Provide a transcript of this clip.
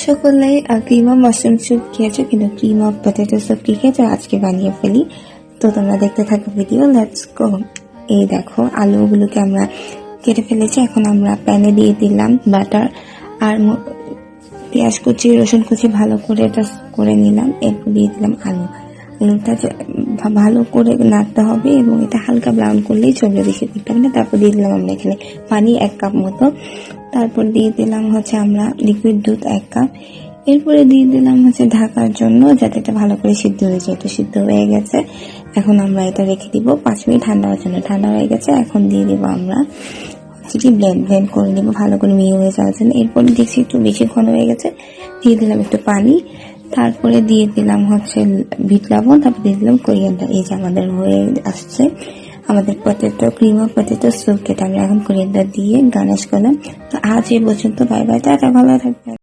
সকলে cream of mushroom soup খেয়েছো, কিন্তু ক্রিম অফ পটেটো স্যুপ কি খেয়েছো আজকে বানিয়ে ফেলি। তো তোমরা দেখতে থাকো ভিডিও, লেটস গো। এই দেখো আলুগুলোকে আমরা কেটে ফেলেছি। এখন আমরা প্যানে দিয়ে দিলাম বাটার আর পেঁয়াজ কুচি, রসুন কুচি ভালো করে এটা করে নিলাম। এরপর দিয়ে দিলাম আলুটা ভালো করে নাড়তে হবে এবং এটা হালকা ব্রাউন করলেই চলবে, বেশি করতে হবে না। তারপর দিয়ে দিলাম আমরা এখানে পানি 1 কাপ মতো। তারপর দিয়ে দিলাম আমরা লিকুইড দুধ 1 কাপ। এরপরে দিয়ে দিলাম ঢাকার জন্য, যাতে এটা ভালো করে সিদ্ধ হয়ে যায়। এটা সিদ্ধ হয়ে গেছে, এখন আমরা এটা রেখে দিব 5 মিনিট ঠান্ডা হওয়ার জন্য। ঠান্ডা হয়ে গেছে, এখন দিয়ে দিব আমরা ব্লেন্ড করে নিব ভালো করে মিহি হয়ে যাওয়ার জন্য। এরপরে দেখছি একটু বেশি ঘন হয়ে গেছে, দিয়ে দিলাম একটু পানি। তারপরে দিয়ে দিলাম বিট লবণ, তারপর দিয়ে দিলাম কোরিয়ান্ডার। এই যে আমাদের হয়ে আসছে আমাদের ক্রিম অফ পটেটো স্যুপ, যেটা আমরা এখন কোরিয়ান্ডার দিয়ে গার্নিশ করলাম। তো আজ এই পর্যন্ত, বাই বাই, টাটা, ভালো থাকবেন।